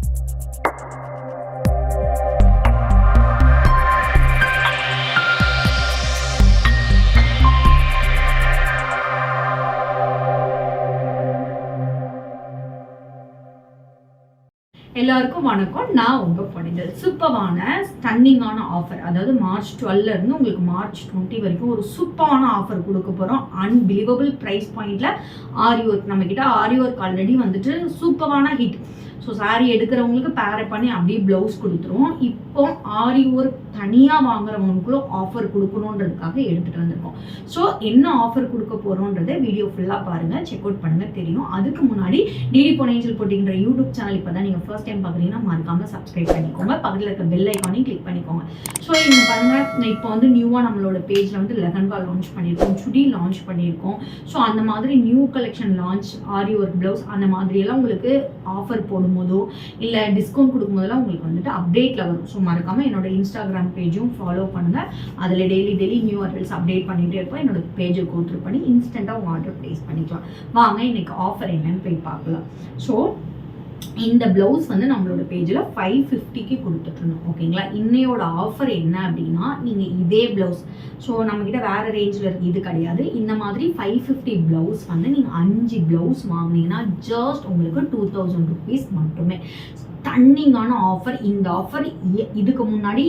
எல்லாருக்கும் வணக்கம். நான் உங்க பொண்ணுங்கள். சூப்பரான ஸ்டன்னிங்கான ஆஃபர், அதாவது மார்ச் 12 இருந்து உங்களுக்கு மார்ச் 20 வரைக்கும் ஒரு சூப்பரான ஆஃபர் கொடுக்க போறோம். அன்பிலீவபிள் பிரைஸ் பாயிண்ட்ல ஆரி ஒர்க். நம்ம கிட்ட ஆரி ஒர்க் ஆல்ரெடி வந்துட்டு சூப்பரான ஹிட். ஸோ சாரீ எடுக்கிறவங்களுக்கு பேரப் பண்ணி அப்படியே ப்ளவுஸ் கொடுத்துருவோம். இப்போ ஆரி ஒர்க் தனியாக வாங்குறவங்களுக்கும் ஆஃபர் கொடுக்கணுன்றதுக்காக எடுத்துகிட்டு வந்திருக்கோம். ஸோ என்ன ஆஃபர் கொடுக்க போகிறோன்றதை வீடியோ ஃபுல்லாக பாருங்கள், செக் அவுட் பண்ணுங்கள், தெரியும். அதுக்கு முன்னாடி டிடி பொன் ஏஞ்சல் போட்டிங்கிற யூடியூப் சேனல் இப்போ தான் நீங்கள் ஃபர்ஸ்ட் டைம் பார்க்குறீங்கன்னா மறக்காமல் சப்ஸ்கிரைப் பண்ணிக்கோங்க. பக்கத்தில் இருக்க பெல் ஐக்கானையும் கிளிக் பண்ணிக்கோங்க. ஸோ இங்கே பாருங்கள், இப்போ வந்து நியூவாக நம்மளோட பேஜில் வந்து லெஹங்கா லான்ச் பண்ணியிருக்கோம், சுடி லான்ச் பண்ணியிருக்கோம். ஸோ அந்த மாதிரி நியூ கலெக்ஷன் லான்ச், ஆரி ஒர்க் ப்ளவுஸ் அந்த மாதிரியெல்லாம் உங்களுக்கு ஆஃபர் போடும் போதோ இல்லை டிஸ்கவுண்ட் கொடுக்கும்போதெல்லாம் உங்களுக்கு வந்துட்டு அப்டேட்டில் வரும். ஸோ மறக்காமல் என்னோட இன்ஸ்டாகிராம் பேஜும் ஃபாலோ பண்ணுங்கள். அதில் டெய்லி நியூ அட்ரஸ் அப்டேட் பண்ணிகிட்டே இருப்போம். என்னோட பேஜை கோத்ரூ பண்ணி இன்ஸ்டண்ட்டாக உங்கள் ஆர்டர் ப்ளேஸ் பண்ணிக்கலாம். வாங்க இன்னைக்கு ஆஃபர் என்னன்னு போய் பார்க்கலாம். ஸோ இந்த ப்ளவுஸ் வந்து நம்மளோட பேஜில் 550க்கு கொடுத்துட்ருந்தோம், ஓகேங்களா. இன்னையோட ஆஃபர் என்ன அப்படின்னா, நீங்கள் இதே ப்ளவுஸ், ஸோ நம்மக்கிட்ட வேறு ரேஞ்சில் இருக்குது, இது கிடையாது. இந்த மாதிரி 550 ப்ளவுஸ் வந்து நீங்கள் 5 ப்ளவுஸ் வாங்கினீங்கன்னா ஜஸ்ட் உங்களுக்கு 2000 rupees மட்டுமே. ஸ்டன்னிங்கான ஆஃபர். இந்த ஆஃபர் இதுக்கு முன்னாடி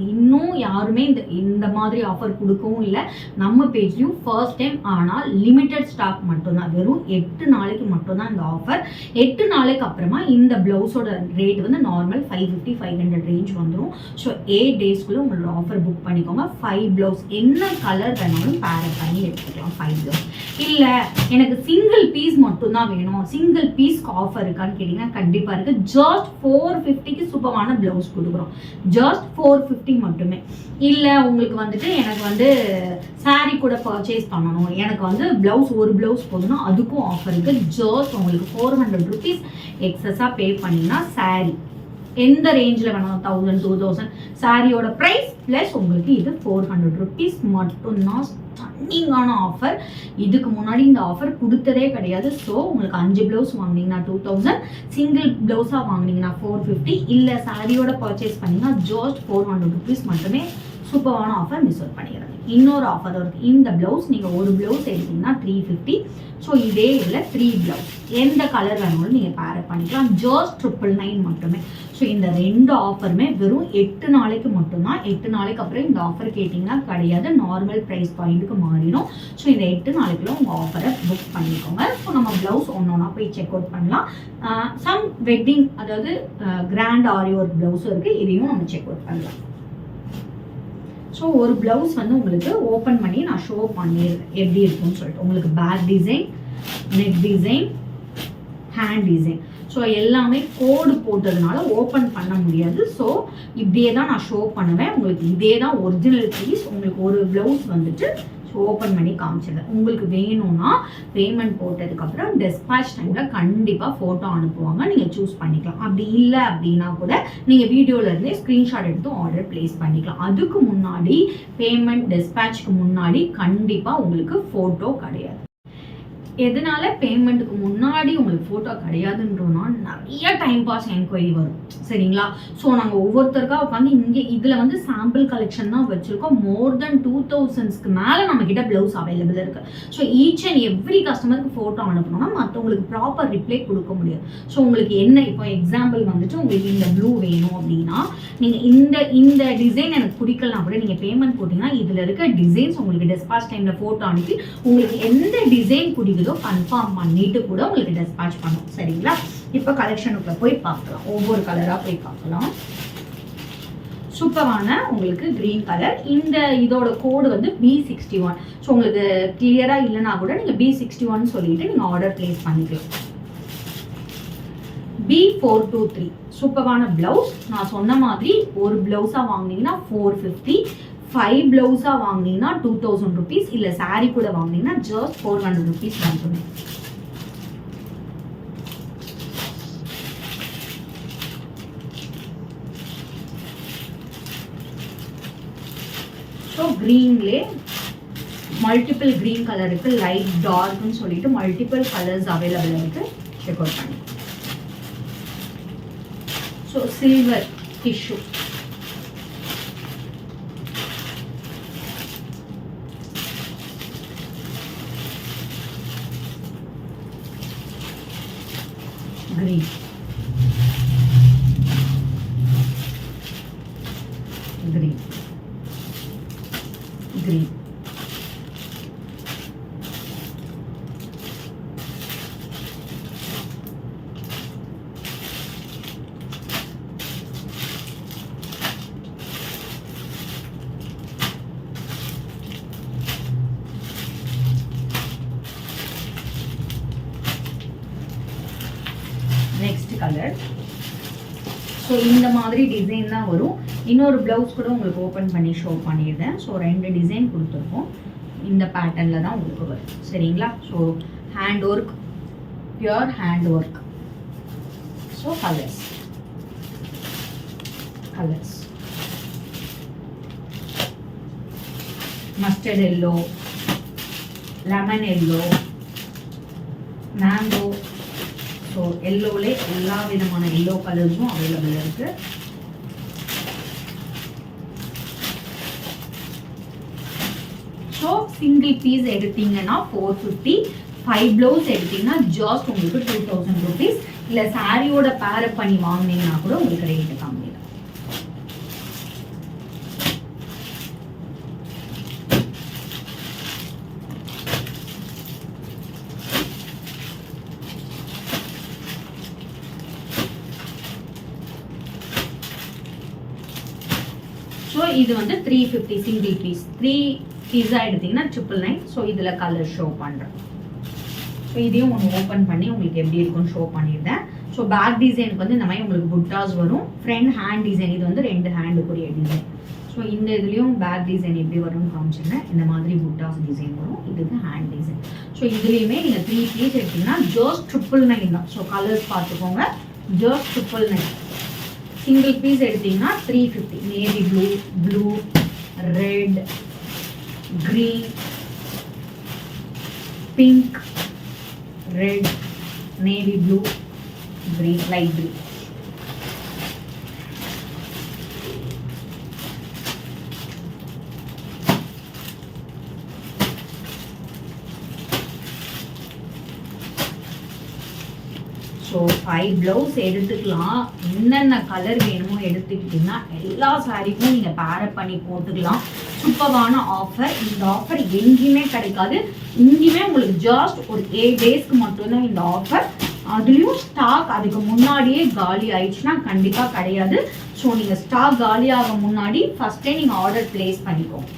இன்னும் யாருமே இந்த மாதிரி ஆஃபர் கொடுக்கவும் இல்லை. நம்ம பேஜ்லையும் ஃபர்ஸ்ட் டைம். ஆனால் லிமிட்டட் ஸ்டாக் மட்டும்தான், வெறும் 8 நாளைக்கு மட்டும்தான் இந்த ஆஃபர். 8 நாளைக்கு அப்புறமா இந்த ப்ளவுஸோட ரேட் வந்து நார்மல் 550-500 ரேஞ்ச் வந்துடும். ஸோ 8 டேஸ்க்குள்ளே உங்களோட ஆஃபர் புக் பண்ணிக்கோங்க. 5 ப்ளவுஸ் என்ன கலர் வேணாலும் பேரப் பண்ணி எடுத்துக்கலாம். 5 ப்ளவுஸ். இல்லை எனக்கு சிங்கிள் பீஸ் மட்டும்தான் வேணும், சிங்கிள் பீஸ்க்கு ஆஃபர் இருக்கான்னு கேட்டிங்கன்னா கண்டிப்பாக இருக்குது. ஜஸ்ட் 450க்கு சூப்பரான ப்ளவுஸ் கொடுக்குறோம். ஜஸ்ட் 450 மட்டுமே. இல்லை உங்களுக்கு வந்துட்டு எனக்கு வந்து சாரீ கூட பர்ச்சேஸ் பண்ணணும், எனக்கு வந்து ப்ளவுஸ் ஒரு ப்ளவுஸ் போதுன்னா அதுக்கும் ஆஃபர் இருக்குது. ஜஸ்ட் உங்களுக்கு 400 rupees எக்ஸஸாக பே பண்ணிங்கன்னா சாரீ எந்த ரேஞ்சில் வேணாலும் 1000, 2000 சாரியோட ப்ரைஸ் ப்ளஸ் உங்களுக்கு இது 400 rupees மட்டும்தான். ஸ்டன்னிங்கான ஆஃபர். இதுக்கு முன்னாடி இந்த ஆஃபர் கொடுத்ததே கிடையாது. ஸோ உங்களுக்கு 5 ப்ளவுஸ் வாங்கினீங்கன்னா 2000, சிங்கிள் ப்ளவுஸாக வாங்கினீங்கன்னா 450, இல்லை சாரியோட பர்ச்சேஸ் பண்ணிங்கன்னா ஜஸ்ட் 400 rupees மட்டுமே. சூப்பரான ஆஃபர், மிஸ் அவுட் பண்ணிடுறது. இன்னொரு ஆஃபர் இருக்குது. இந்த ப்ளவுஸ் நீங்கள் ஒரு ப்ளவுஸ் எடுத்தீங்கன்னா 350. ஸோ இதே இல்லை 3 ப்ளவுஸ் எந்த கலர் வேணாலும் நீங்கள் பேரப் பண்ணிக்கலாம். ஜஸ்ட் 999 மட்டுமே. ஸோ இந்த 2 ஆஃபருமே வெறும் 8 நாளைக்கு மட்டும்தான். 8 நாளைக்கு அப்புறம் இந்த ஆஃபர் கேட்டிங்கன்னா கிடையாது, நார்மல் ப்ரைஸ் பாயிண்ட்டுக்கு மாறிடும். ஸோ இந்த 8 நாளைக்குள்ள உங்கள் ஆஃபரை புக் பண்ணிக்கோங்க. ஸோ நம்ம ப்ளவுஸ் ஒன்றா போய் செக் அவுட் பண்ணலாம். சம் வெட்டிங், அதாவது கிராண்ட் ஆரி ஒர்க் ப்ளவுஸும் இருக்குது, இதையும் நம்ம செக் அவுட் பண்ணலாம். ஸோ ஒரு ப்ளவுஸ் வந்து உங்களுக்கு ஓப்பன் பண்ணி நான் ஷோ பண்ணிடுறேன் எப்படி இருக்குன்னு சொல்லிட்டு. உங்களுக்கு back design, neck design, hand design, so எல்லாமே கோடு போட்டதுனால ஓப்பன் பண்ண முடியாது. ஸோ இப்படியே தான் நான் ஷோ பண்ணுவேன். உங்களுக்கு இதே தான் ஒரிஜினல் பீஸ். உங்களுக்கு ஒரு ப்ளவுஸ் வந்துட்டு ஓப்பன் பண்ணி காமிச்சிடுறேன். உங்களுக்கு வேணும்னா பேமெண்ட் போட்டதுக்கப்புறம் டெஸ்பாச் டைமில் கண்டிப்பாக ஃபோட்டோ அனுப்புவாங்க, நீங்கள் சூஸ் பண்ணிக்கலாம். அப்படி இல்லை அப்படின்னா கூட நீங்கள் வீடியோவிலேருந்தே ஸ்க்ரீன்ஷாட் எடுத்து ஆர்டர் ப்ளேஸ் பண்ணிக்கலாம். அதுக்கு முன்னாடி பேமெண்ட் டெஸ்பாச்சுக்கு முன்னாடி கண்டிப்பாக உங்களுக்கு ஃபோட்டோ கிடையாது. எதனால பேமெண்ட்டுக்கு முன்னாடி உங்களுக்கு ஃபோட்டோ கிடையாதுன்றோன்னா, நிறைய டைம் பாஸ் என்கொயரி வரும், சரிங்களா. ஸோ நாங்கள் ஒவ்வொருத்தருக்காக உட்காந்து இங்கே இதில் வந்து சாம்பிள் கலெக்ஷன் தான் வச்சுருக்கோம். மோர் தென் 2000க்கு மேலே நம்மக்கிட்ட ப்ளவுஸ் அவைலபிள் இருக்குது. ஸோ ஈச் அண்ட் எவ்ரி கஸ்டமருக்கு ஃபோட்டோ அனுப்பணும்னா மற்றவங்களுக்கு ப்ராப்பர் ரிப்ளை கொடுக்க முடியாது. ஸோ உங்களுக்கு என்ன, இப்போ எக்ஸாம்பிள் வந்துட்டு உங்களுக்கு இந்த ப்ளூ வேணும் அப்படின்னா நீங்கள் இந்த டிசைன் எனக்கு பிடிக்கலாம் கூட நீங்கள் பேமெண்ட் போட்டிங்கன்னா இதில் இருக்க டிசைன்ஸ் உங்களுக்கு டெஸ்பாச் டைமில் ஃபோட்டோ அனுப்பி உங்களுக்கு எந்த டிசைன் பிடிக்குது கன்ஃபார்ம் பண்ணிட்டு கூட உங்களுக்கு டெஸ்பாச் பண்ணும், சரிங்களா. இப்போ கலெக்ஷனுக்குள்ள போய் பார்க்கலாம், ஒவ்வொரு கலரா போய் பார்க்கலாம். சூப்பரான உங்களுக்கு கிரீன் கலர். இதோட கோடு வந்து B61. ஸோ உங்களுக்கு கிளியரா இல்லைன்னா கூட நீங்க B61 சொல்லிட்டு நீங்க ஆர்டர் பிளேஸ் பண்ணிக்கலாம். B423 சூப்பரான பிளவுஸ். நான் சொன்ன மாதிரி ஒரு பிளவுஸா வாங்கினீங்கன்னா 450, 5 ப்ளவுஸாக வாங்கினீங்கன்னா 2000 rupees, இல்லை சாரீ கூட வாங்கினீங்கன்னா ஜஸ்ட் 400 rupees மட்டுமே. ஸோ க்ரீன்லே மல்டிபிள் க்ரீன் கலர் இருக்குது, லைட் டார்க்னு சொல்லிட்டு மல்டிபிள் கலர்ஸ் அவைலபிள் இருக்குது. செக் அவுட் பண்ணி so silver tissue. green, green, green. Next color. So இந்த மாதிரி டிசைன் தான் வரும். இன்னொரு ப்ளவுஸ் கூட உங்களுக்கு ஓப்பன் பண்ணி ஷோ பண்ணியிருந்தேன். ஸோ 2 டிசைன் கொடுத்துருக்கோம். இந்த பேட்டர்னில் தான் உங்களுக்கு வரும். சரிங்களா? So hand work, pure hand work. So colours mustard yellow, lemon yellow, mango. So எல்லோலே எல்லா விதமான எல்லோ கலர்ஸும் அவைலபிள் இருக்கு. ஸோ சிங்கிள் பீஸ் எடுத்தீங்கன்னா 450, 5 ப்ளவுஸ் எடுத்தீங்கன்னா ஜாஸ்ட் உங்களுக்கு 2000 rupees. இல்லை சாரியோட பேரப் பண்ணி வாங்கினீங்கன்னா கூட உங்களுக்கு ரேட்டு கம்மி தான். ஸோ இது வந்து 350 சிங்கிள் பீஸ். 3 பீஸாக எடுத்தீங்கன்னா 999. ஸோ இதில் கலர் ஷோ பண்ணுறேன். ஸோ இதையும் ஒன்று ஓப்பன் பண்ணி உங்களுக்கு எப்படி இருக்குன்னு ஷோ பண்ணியிருந்தேன். ஸோ பேக் டிசைனுக்கு வந்து இந்த மாதிரி உங்களுக்கு புட்டாஸ் வரும். ஃப்ரண்ட் ஹேண்ட் டிசைன், இது வந்து 2 ஹேண்டுக்குரிய டிசைன். ஸோ இந்த இதுலேயும் பேக் டிசைன் எப்படி வரும்னு காமிச்சிருந்தேன். இந்த மாதிரி புட்டாஸ் டிசைன் வரும். இதுக்கு ஹேண்ட் டிசைன். ஸோ இதுலேயுமே நீங்கள் 3 பீஸ் எடுத்தீங்கன்னா ஜஸ்ட் 999 தான். ஸோ கலர்ஸ் பார்த்துக்கோங்க. ஜஸ்ட் 999. சிங்கிள் பீஸ் எடுத்தீங்கன்னா 350. Navy blue, red, green, pink, red, navy blue, green, light blue. So 5 blouse எடுத்துக்கலாம். என்னென்ன கலர் வேணுமோ எடுத்துக்கிட்டிங்கன்னா எல்லா சாரிக்கும் நீங்கள் பேரப் பண்ணி போட்டுக்கலாம். சூப்பரான ஆஃபர். இந்த ஆஃபர் எங்கேயுமே கிடைக்காது. இங்கேயுமே உங்களுக்கு ஜஸ்ட் ஒரு 8 டேஸ்க்கு மட்டும்தான் இந்த ஆஃபர். அதுலேயும் ஸ்டாக் அதுக்கு முன்னாடியே காலி ஆயிடுச்சுன்னா கண்டிப்பாக கிடையாது. ஸோ நீங்கள் ஸ்டாக் காலியாக முன்னாடி ஃபஸ்ட்டே நீங்கள் ஆர்டர் பிளேஸ் பண்ணிக்கோங்க.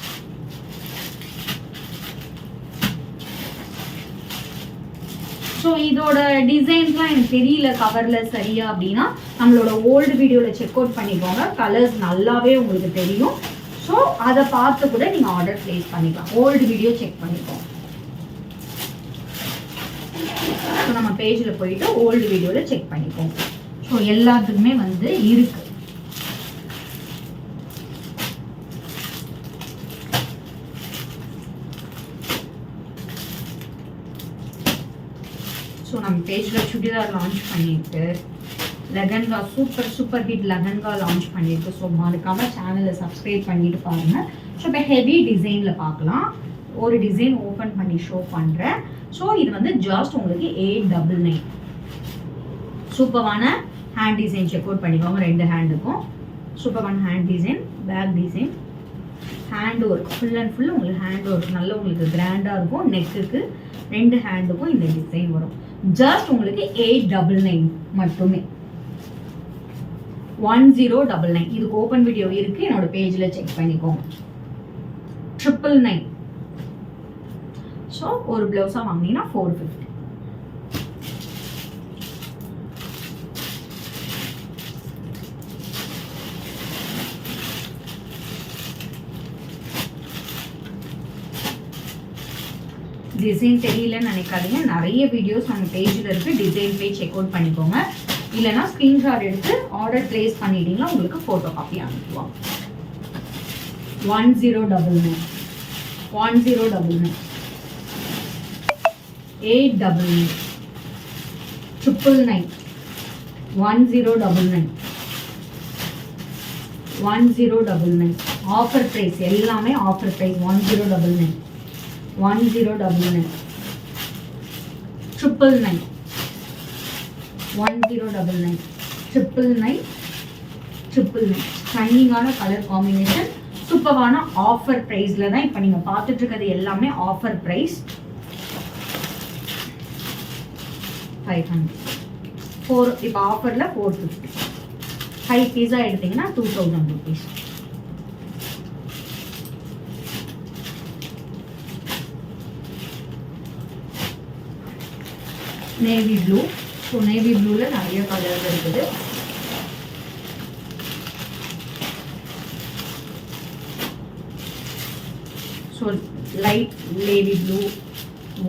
ஸோ இதோட டிசைன்ஸ்லாம் எனக்கு தெரியல கவரில் சரியா அப்படின்னா நம்மளோட ஓல்டு வீடியோவில் செக் அவுட் பண்ணிக்கோங்க. கலர்ஸ் நல்லாவே உங்களுக்கு தெரியும். ஸோ அதை பார்த்து கூட நீங்கள் ஆர்டர் பிளேஸ் பண்ணிக்கலாம். ஓல்டு வீடியோ செக் பண்ணிக்கோங்க. ஸோ நம்ம பேஜில் போயிட்டு ஓல்டு வீடியோவில் செக் பண்ணிக்கோங்க. ஸோ எல்லாத்துக்குமே வந்து இருக்கு. ஸோ நம்ம பேஜில் சுடிதார் லான்ச் பண்ணிட்டு lehenga super hit lehenga launch பண்ணியிருக்கு. ஸோ மறக்காமல் சேனலை சப்ஸ்கிரைப் பண்ணிட்டு பாருங்கள். ஸோ இப்போ ஹெவி டிசைனில் பார்க்கலாம். ஒரு டிசைன் ஓப்பன் பண்ணி ஷோ பண்ணுறேன். ஸோ இது வந்து ஜஸ்ட் உங்களுக்கு 899. சூப்பரான ஹேண்ட் டிசைன் செக் அவுட் பண்ணிக்கோங்க. 2 ஹேண்டுக்கும் சூப்பரான hand design, back design, hand work full and full உங்களுக்கு ஹேண்ட் ஒர்க் நல்ல உங்களுக்கு கிராண்டாக இருக்கும். நெக்குக்கு 2 ஹேண்டுக்கும் இந்த டிசைன் வரும். ஜஸ்ட் உங்களுக்கு 899 மட்டுமே. 1099. இதுக்கு ஓப்பன் வீடியோ இருக்கு, என்னோட பேஜில் செக் பண்ணிக்கோங்க. 999. ஸோ ஒரு பிளவுஸாக வாங்கினீங்கன்னா 450. டிசைன் தெரியலன்னு நினைக்காதீங்க. நிறைய வீடியோஸ் நம்ம பேஜில் இருக்கு. டிசைன் போய் செக் அவுட் பண்ணிக்கோங்க. இல்லைனா ஸ்க்ரீன்ஷாட் எடுத்து ஆர்டர் பிளேஸ் பண்ணிட்டீங்கன்னா உங்களுக்கு ஃபோட்டோ காப்பி அனுப்புவாங்க. 1099, 1099, 899, 999, 1099, 1099 ஆஃபர் ப்ரைஸ், எல்லாமே ஆஃபர் ப்ரைஸ். 1099 1099 999 1099 999 999. ஸ்டன்னிங்கான கலர் காம்பினேஷன், சூப்பரான ஆஃபர் ப்ரைஸில் தான் இப்போ நீங்கள் பார்த்துட்டு இருக்கிறது எல்லாமே ஆஃபர் ப்ரைஸ். 500 4 இப்போ ஆஃபரில் 450. 5 பீஸாக எடுத்தீங்கன்னா 2000 rupees. Navy blue. So navy ப்ளூவில் நிறைய கலர் இருக்குது. So light navy blue,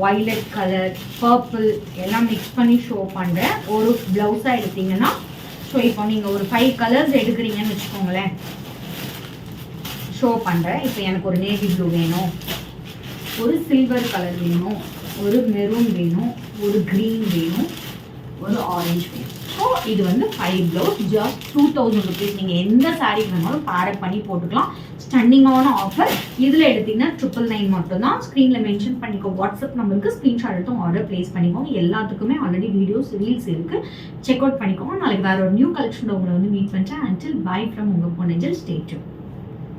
violet colour, purple எல்லாம் மிக்ஸ் பண்ணி ஷோ பண்ணுறேன். ஒரு ப்ளவுஸாக எடுத்தீங்கன்னா, ஸோ இப்போ நீங்கள் ஒரு 5 கலர்ஸ் எடுக்கிறீங்கன்னு வச்சுக்கோங்களேன், ஷோ பண்ணுறேன். இப்போ எனக்கு ஒரு நேவி ப்ளூ வேணும், ஒரு சில்வர் கலர் வேணும், ஒரு மெரூன் வேணும், ஒரு க்ரீன் வேணும், ஒரு ஆரஞ்சு வேணும். ஸோ இது வந்து 5 ப்ளவுஸ், ஜஸ்ட் 2000 rupees. நீங்கள் எந்த சாரீ வேணாலும் பேரப் பண்ணி போட்டுக்கலாம். ஸ்டன்னிங்கான ஆஃபர். இதில் எடுத்தீங்கன்னா 999 மட்டும்தான். ஸ்க்ரீனில் மென்ஷன் பண்ணிக்கோ வாட்ஸ்அப் நம்பருக்கு, ஸ்க்ரீன்ஷாட் எடுத்து ஆர்டர் ப்ளேஸ் பண்ணிக்கோங்க. எல்லாத்துக்குமே ஆல்ரெடி வீடியோஸ் ரீல்ஸ் இருக்குது, செக் அவுட் பண்ணிக்கோங்க. நாளைக்கு வேறு ஒரு நியூ கலெக்ஷன் உங்களை வந்து மீட் பண்ணிட்டேன். அண்டில் பை ஃப்ரம் உங்கள் பொன்னேஞ்சல். Stay tune.